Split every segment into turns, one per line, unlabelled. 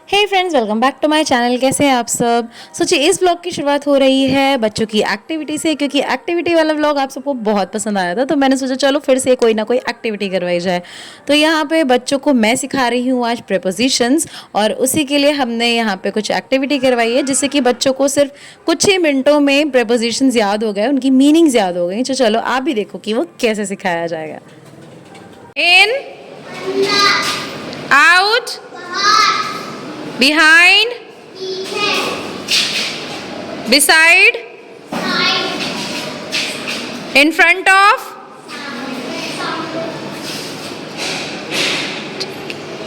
Hey friends, welcome back to my channel. कैसे हैं आप सब। सोचिए इस ब्लॉग की शुरुआत हो रही है बच्चों की एक्टिविटी से, क्योंकि एक्टिविटी वाला ब्लॉग आप सबको बहुत पसंद आया था। तो मैंने सोचा चलो फिर से कोई ना कोई एक्टिविटी करवाई जाए। तो यहाँ पे बच्चों को मैं सिखा रही हूँ आज प्रीपोजिशंस, और उसी के लिए हमने यहाँ पे कुछ एक्टिविटी करवाई है जिससे कि बच्चों को सिर्फ कुछ ही मिनटों में प्रीपोजिशंस याद हो गए, उनकी मीनिंग्स याद हो गई। तो चलो आप भी देखो कि वो कैसे सिखाया जाएगा। इन, out, behind, beside, in front of,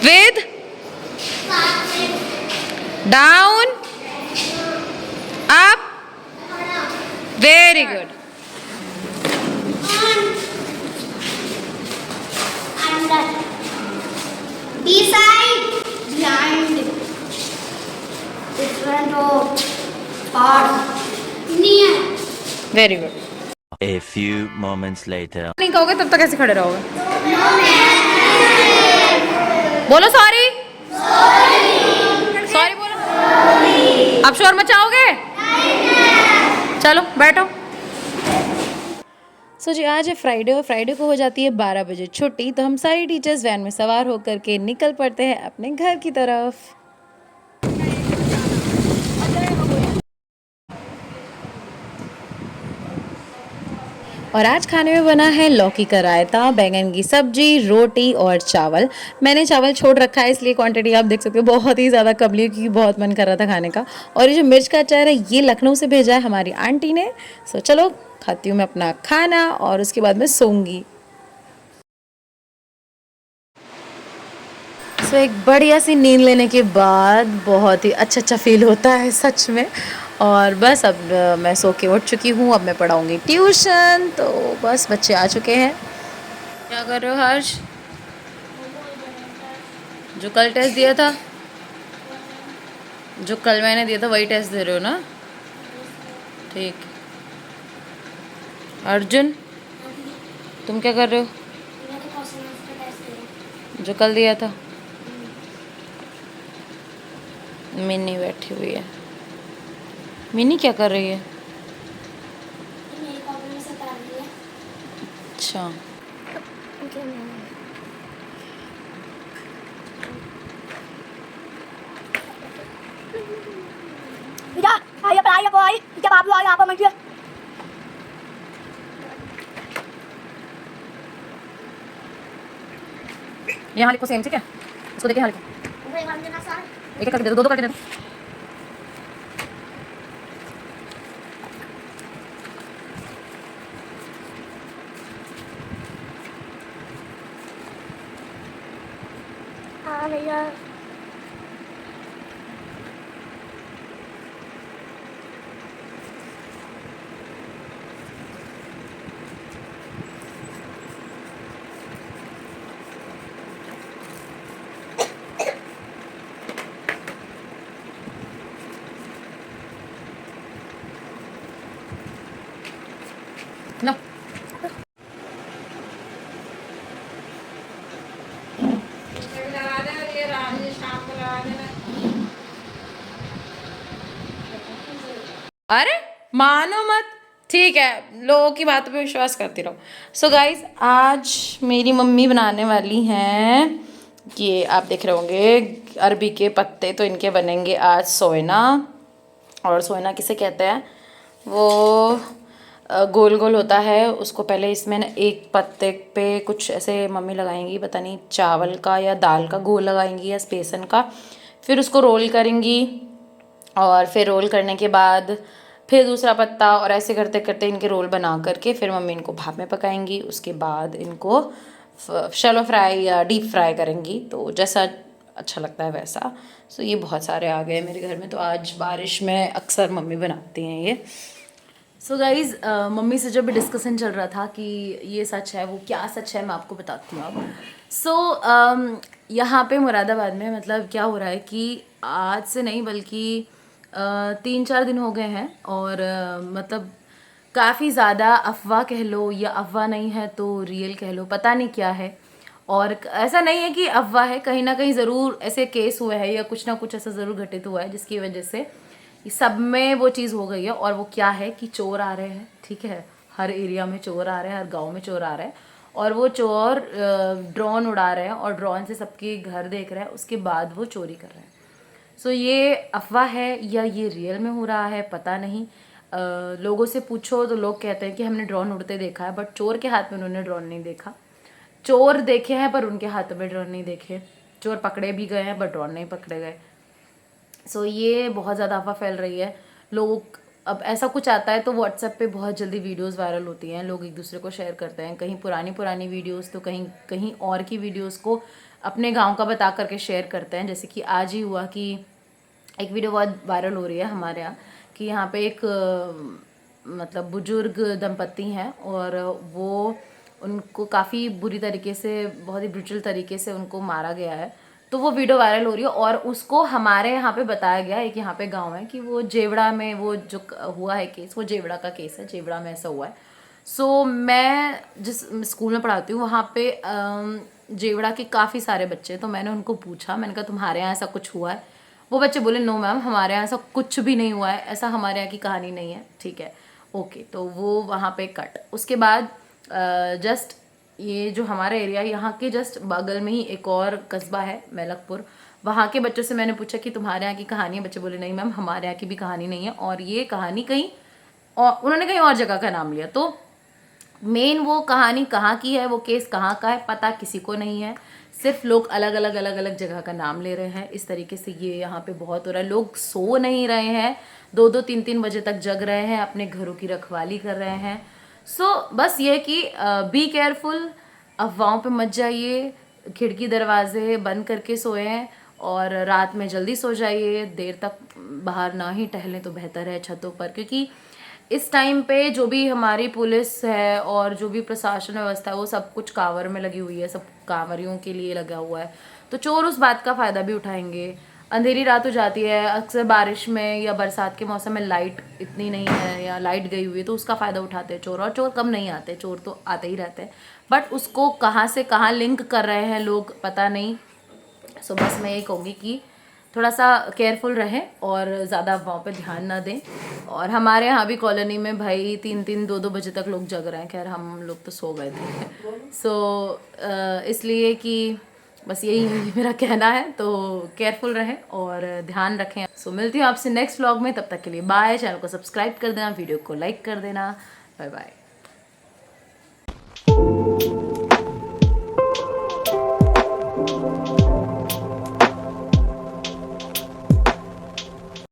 with, down, up. Very good.
Under, beside, behind, in front of, far, near.
Very good.
A few moments later.
नहीं कहोगे तब तक ऐसे खड़े रहोगे। बोलो सॉरी। सॉरी बोलो। अब शोर मचाओगे? चलो बैठो। जी आज है फ्राइडे, और फ्राइडे को हो जाती है 12 बजे छुट्टी। तो हम सारी टीचर्स वैन में सवार होकर के निकल पड़ते हैं अपने घर की तरफ। और आज खाने में बना है लौकी का रायता, बैंगन की सब्जी, रोटी और चावल। मैंने चावल छोड़ रखा है, इसलिए क्वांटिटी आप देख सकते हो बहुत ही ज़्यादा कम ली, क्योंकि बहुत मन कर रहा था खाने का। और ये जो मिर्च का अचार है ये लखनऊ से भेजा है हमारी आंटी ने। सो चलो खाती हूँ मैं अपना खाना और उसके बाद मैं सोऊंगी। एक बढ़िया सी नींद लेने के बाद बहुत ही अच्छा फील होता है सच में। और बस अब मैं सो के उठ चुकी हूँ। अब मैं पढ़ाऊँगी ट्यूशन। तो बस बच्चे आ चुके हैं। क्या कर रहे हो हर्ष? जो कल टेस्ट दिया था, जो कल मैंने दिया था वही टेस्ट दे रहे हो ना? ठीक। अर्जुन तुम क्या कर रहे हो? जो कल दिया था। मिनी बैठी हुई है। मिनी क्या कर रही है? अच्छा।
आइए पढ़ाई को आई जब आप लोग यहाँ पर मत
यहाँ लिखो सेम, ठीक है? इसको देखिए, यहाँ लिखो। एक एक करके दे दो, दो करके दे दो।
हाँ भैया।
लो। अरे मानो मत, ठीक है, लोगों की बातों पे विश्वास करती रहो। सो गाइज आज मेरी मम्मी बनाने वाली हैं, ये आप देख रहे होंगे, अरबी के पत्ते। तो इनके बनेंगे आज सोयना। और सोयना किसे कहते हैं? वो गोल गोल होता है, उसको पहले इसमें ना एक पत्ते पे कुछ ऐसे मम्मी लगाएंगी, पता नहीं चावल का या दाल का घोल लगाएंगी या बेसन का। फिर उसको रोल करेंगी, और फिर रोल करने के बाद फिर दूसरा पत्ता, और ऐसे करते करते इनके रोल बना करके फिर मम्मी इनको भाप में पकाएंगी। उसके बाद इनको शैलो फ्राई या डीप फ्राई करेंगी, तो जैसा अच्छा लगता है वैसा। सो ये बहुत सारे आ गए मेरे घर में, तो आज बारिश में अक्सर मम्मी बनाती हैं ये। सो गाइज़ मम्मी से जब भी डिस्कशन चल रहा था कि ये सच है, वो क्या सच है मैं आपको बताती हूँ अब। यहाँ पे मुरादाबाद में मतलब क्या हो रहा है कि आज से नहीं बल्कि 3-4 दिन हो गए हैं, और मतलब काफ़ी ज़्यादा अफवाह कह लो या अफवाह नहीं है तो रियल कह लो, पता नहीं क्या है। और ऐसा नहीं है कि अफवाह है, कहीं ना कहीं ज़रूर ऐसे केस हुए हैं या कुछ ना कुछ ऐसा ज़रूर घटित हुआ है जिसकी वजह से सब में वो चीज़ हो गई है। और वो क्या है कि चोर आ रहे हैं, ठीक है, हर एरिया में चोर आ रहे हैं, हर गांव में चोर आ रहे हैं, और वो चोर ड्रोन उड़ा रहे हैं और ड्रोन से सबके घर देख रहे हैं, उसके बाद वो चोरी कर रहे हैं। सो ये अफवाह है या ये रियल में हो रहा है पता नहीं। लोगों से पूछो तो लोग कहते हैं कि हमने ड्रोन उड़ते देखा है, बट चोर के हाथ में उन्होंने ड्रोन नहीं देखा। चोर देखे हैं पर उनके हाथों में ड्रोन नहीं देखे। चोर पकड़े भी गए हैं बट ड्रोन नहीं पकड़े गए। सो ये बहुत ज़्यादा अफवाह फैल रही है। लोग अब ऐसा कुछ आता है तो व्हाट्सएप पे बहुत जल्दी वीडियोस वायरल होती हैं, लोग एक दूसरे को शेयर करते हैं, कहीं पुरानी वीडियोस तो कहीं कहीं और की वीडियोस को अपने गांव का बता करके शेयर करते हैं। जैसे कि आज ही हुआ कि एक वीडियो बहुत वायरल हो रही है हमारे यहाँ कि यहाँ पे एक मतलब बुजुर्ग दंपत्ति हैं और वो उनको काफ़ी बुरी तरीके से, बहुत ही ब्रूटल तरीके से उनको मारा गया है। तो वो वीडियो वायरल हो रही है और उसको हमारे यहाँ पे बताया गया है कि यहाँ पे गांव है कि वो जेवड़ा में वो जो हुआ है केस, वो जेवड़ा का केस है, जेवड़ा में ऐसा हुआ है। सो मैं जिस स्कूल में पढ़ाती हूँ वहाँ पे जेवड़ा के काफ़ी सारे बच्चे हैं। तो मैंने उनको पूछा, मैंने कहा तुम्हारे यहाँ ऐसा कुछ हुआ है? वो बच्चे बोले नो मैम, हमारे यहाँ ऐसा कुछ भी नहीं हुआ है, ऐसा हमारे यहाँ की कहानी नहीं है। ठीक है, ओके, तो वो वहाँ पे कट। उसके बाद जस्ट ये जो हमारा एरिया, यहाँ के जस्ट बगल में ही एक और कस्बा है मेलकपुर, वहाँ के बच्चों से मैंने पूछा कि तुम्हारे यहाँ की कहानी है? बच्चे बोले नहीं मैम, हमारे यहाँ की भी कहानी नहीं है, और ये कहानी कहीं और, उन्होंने कहीं और जगह का नाम लिया। तो मेन वो कहानी कहाँ की है, वो केस कहाँ का है, पता किसी को नहीं है। सिर्फ लोग अलग अलग जगह का नाम ले रहे हैं। इस तरीके से ये यहाँ पे बहुत हो रहा है। लोग सो नहीं रहे हैं, 2-2 3-3 बजे तक जग रहे हैं, अपने घरों की रखवाली कर रहे हैं। सो बस ये कि बी केयरफुल, अफवाहों पे मत जाइए, खिड़की दरवाजे बंद करके सोएं और रात में जल्दी सो जाइए, देर तक बाहर ना ही टहलें तो बेहतर है छतों पर, क्योंकि इस टाइम पे जो भी हमारी पुलिस है और जो भी प्रशासन व्यवस्था है वो सब कुछ कांवर में लगी हुई है, सब कांवरियों के लिए लगा हुआ है। तो चोर उस बात का फ़ायदा भी उठाएंगे। अंधेरी रात हो जाती है, अक्सर बारिश में या बरसात के मौसम में लाइट इतनी नहीं है या लाइट गई हुई है, तो उसका फ़ायदा उठाते हैं चोर। और चोर कम नहीं आते, चोर तो आते ही रहते हैं, बट उसको कहाँ से कहाँ लिंक कर रहे हैं लोग पता नहीं। सो बस मैं ये कहूँगी कि थोड़ा सा केयरफुल रहें और ज़्यादा अफवाहों पे ध्यान ना दें। और हमारे यहाँ भी कॉलोनी में भाई 3-3 2-2 बजे तक लोग जग रहे हैं, खैर हम लोग तो सो गए थे। सो इसलिए कि बस यही मेरा कहना है, तो केयरफुल रहें और ध्यान रखें। सो मिलती हूँ आपसे नेक्स्ट व्लॉग में, तब तक के लिए बाय। चैनल को सब्सक्राइब कर देना, वीडियो को लाइक कर देना, बाय बाय।